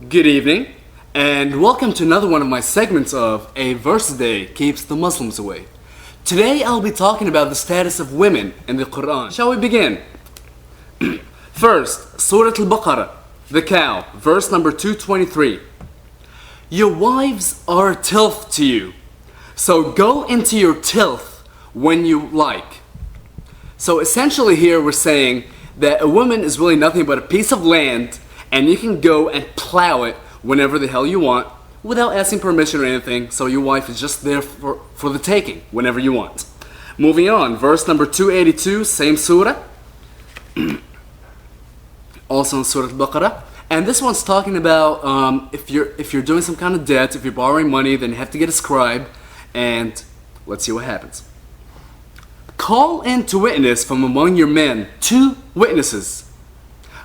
Good evening, and welcome to another one of my segments of A Verse a Day Keeps the Muslims Away. Today I'll be talking about the status of women in the Quran. Shall we begin? First, Surah Al-Baqarah, the cow, verse number 223. Your wives are a tilth to you, so go into your tilth when you like. So essentially here we're saying that a woman is really nothing but a piece of land, and you can go and plow it whenever the hell you want without asking permission or anything, so your wife is just there for the taking whenever you want. Moving on, verse number 282, same surah, also in Surah Al-Baqarah, and this one's talking about if you're doing some kind of debt, if you're borrowing money, then you have to get a scribe, and let's see what happens. Call in to witness from among your men 2 witnesses,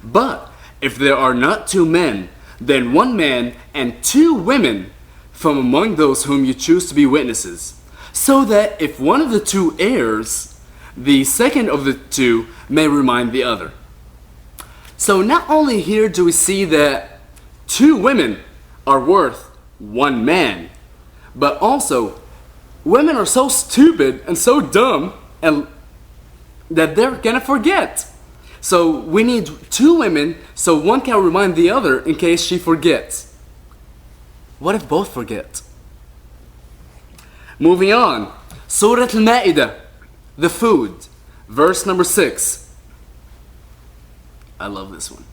but if there are not 2 men, then 1 man and 2 women from among those whom you choose to be witnesses, so that if one of the 2 errs, the second of the 2 may remind the other. So not only here do we see that 2 women are worth 1 man, but also women are so stupid and so dumb and that they're gonna forget. So we need 2 women so one can remind the other in case she forgets. What if both forget? Moving on, Surah Al-Ma'idah, the food, verse number 6. I love this one.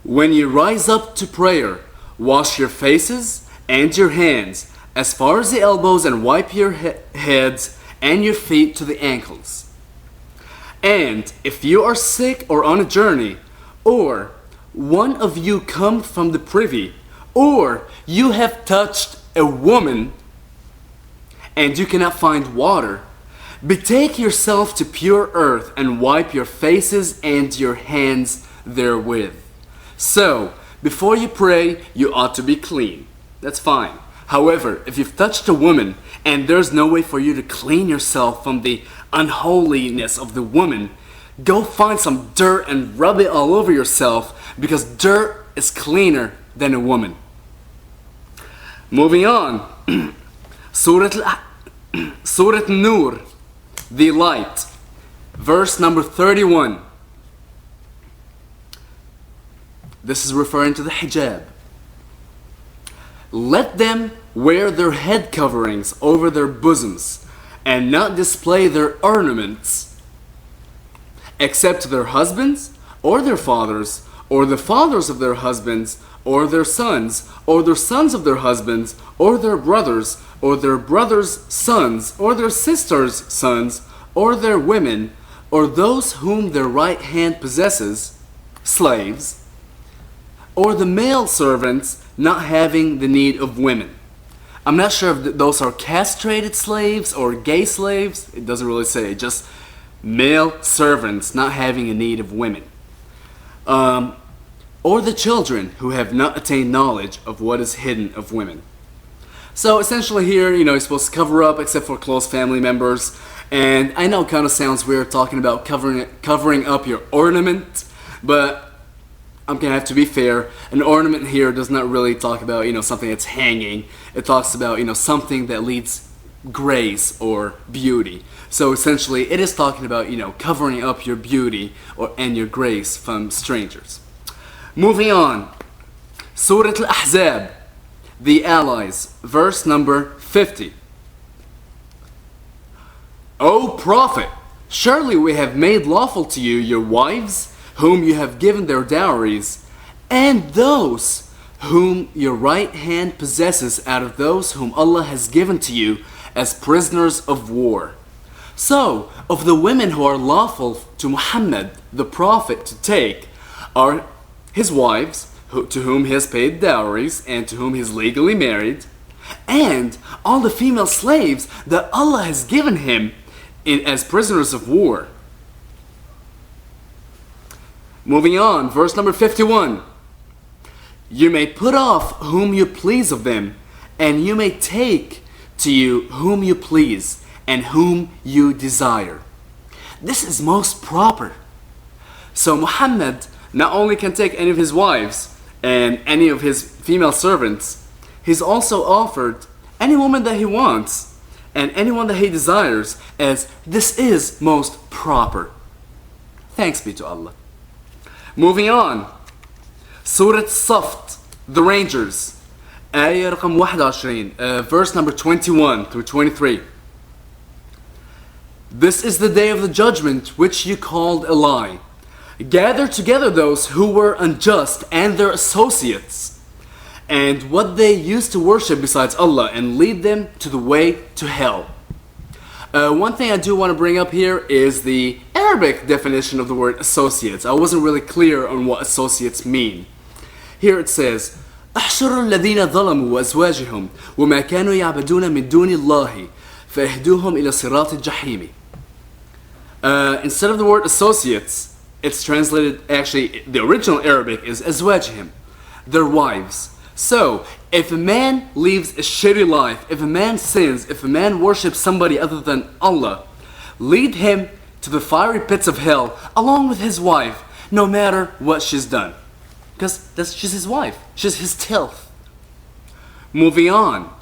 When you rise up to prayer, wash your faces and your hands as far as the elbows and wipe your heads and your feet to the ankles. And if you are sick or on a journey, or one of you come from the privy, or you have touched a woman and you cannot find water, betake yourself to pure earth and wipe your faces and your hands therewith. So, before you pray, you ought to be clean. That's fine. However, if you've touched a woman and there's no way for you to clean yourself from the unholiness of the woman, go find some dirt and rub it all over yourself, because dirt is cleaner than a woman. Moving on, Surah An-Nur, the light, verse number 31. This is referring to the hijab. Let them wear their head coverings over their bosoms and not display their ornaments, except to their husbands or their fathers, or the fathers of their husbands, or their sons of their husbands, or their brothers sons, or their sisters' sons, or their women, or those whom their right hand possesses, slaves, or the male servants not having the need of women. I'm not sure if those are castrated slaves or gay slaves. It doesn't really say. Just male servants not having a need of women. Or the children who have not attained knowledge of what is hidden of women. So essentially here, you're supposed to cover up except for close family members. And I know it kind of sounds weird talking about covering up your ornament, but I'm gonna have to be fair. An ornament here does not really talk about something that's hanging. It talks about something that leads grace or beauty. So essentially it is talking about covering up your beauty and your grace from strangers. Moving on, Surah Al-Ahzab, the allies, verse number 50. O Prophet, surely we have made lawful to you your wives whom you have given their dowries, and those whom your right hand possesses out of those whom Allah has given to you as prisoners of war. So, of the women who are lawful to Muhammad, the Prophet, to take, are his wives, to whom he has paid dowries, and to whom he is legally married, and all the female slaves that Allah has given him as prisoners of war. Moving on, verse number 51. You may put off whom you please of them, and you may take to you whom you please, and whom you desire. This is most proper. So Muhammad not only can take any of his wives, and any of his female servants, he's also offered any woman that he wants and anyone that he desires, as this is most proper. Thanks be to Allah. Moving on. Surah Saft, the Rangers. آية رقم 21, verse number 21 through 23. This is the day of the judgment which you called a lie. Gather together those who were unjust and their associates, and what they used to worship besides Allah, and lead them to the way to hell. One thing I do want to bring up here is the Arabic definition of the word associates. I wasn't really clear on what associates mean. Here it says, احشروا الذين ظلموا وأزواجهم وما كانوا يعبدون من دون الله فاهدوهم إلى صراط الجحيم. Instead of the word associates, it's translated, actually the original Arabic is azwajihim, their wives. So, if a man lives a shitty life, if a man sins, if a man worships somebody other than Allah, lead him to the fiery pits of hell along with his wife, no matter what she's done. Because she's his wife, she's his tilth. Moving on.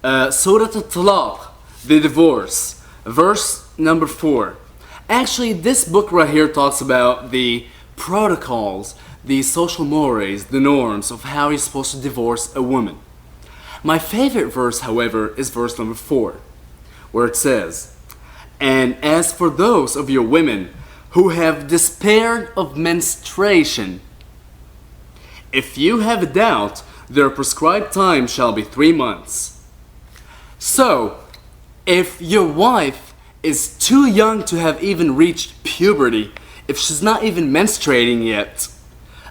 Surah Al-Talaq, the divorce, verse number 4. Actually, this book right here talks about the protocols, the social mores, the norms of how you're supposed to divorce a woman. My favorite verse, however, is verse number 4, where it says, and as for those of your women who have despaired of menstruation, if you have a doubt, their prescribed time shall be 3 months. So, if your wife is too young to have even reached puberty, if she's not even menstruating yet,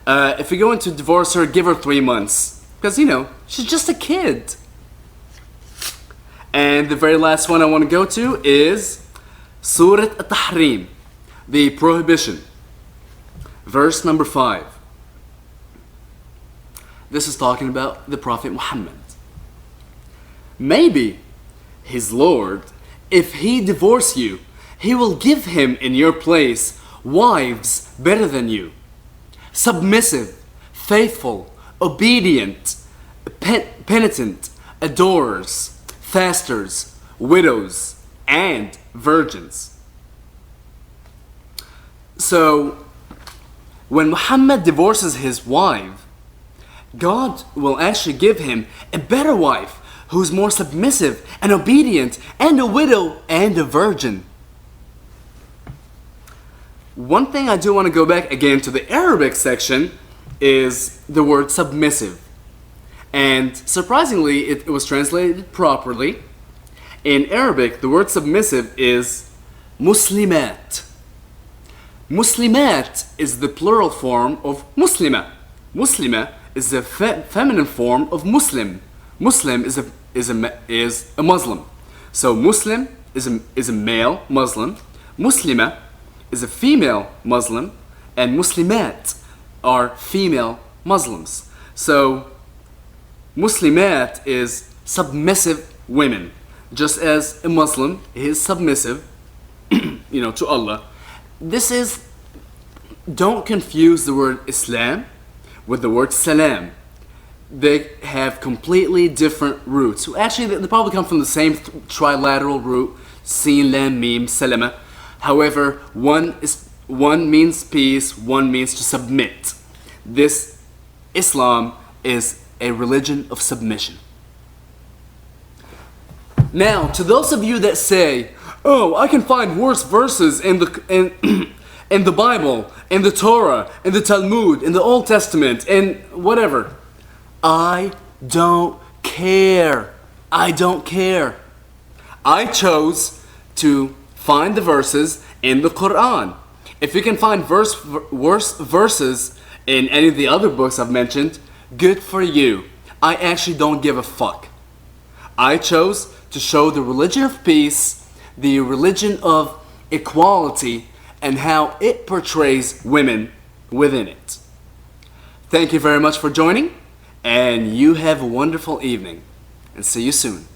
if you're going to divorce her, give her 3 months. Because, she's just a kid. And the very last one I want to go to is Surah At-Tahrim, the prohibition. Verse number 5. This is talking about the Prophet Muhammad. Maybe his Lord, if he divorce you, he will give him in your place wives better than you, submissive, faithful, obedient, penitent, adorers, fasters, widows, and virgins. So, when Muhammad divorces his wife, God will actually give him a better wife who's more submissive and obedient, and a widow and a virgin. One thing I do want to go back again to the Arabic section is the word submissive. And surprisingly, it was translated properly. In Arabic, the word submissive is muslimat. Muslimat is the plural form of muslima. Muslima is the feminine form of Muslim. Muslim is a Muslim. So Muslim is a male Muslim. Muslima is a female Muslim, and Muslimat are female Muslims. So Muslimat is submissive women, just as a Muslim is submissive, to Allah. Don't confuse the word Islam with the word Salam. They have completely different roots. Actually, they probably come from the same trilateral root, Sin, Lam, Mim, Salama. However, one means peace, one means to submit. This Islam is a religion of submission. Now, to those of you that say, "Oh, I can find worse verses in the Bible, in the Torah, in the Talmud, in the Old Testament, in whatever," I don't care. I don't care. I chose to find the verses in the Quran. If you can find worse verses in any of the other books I've mentioned, good for you. I actually don't give a fuck. I chose to show the religion of peace, the religion of equality, and how it portrays women within it. Thank you very much for joining, and you have a wonderful evening, and see you soon.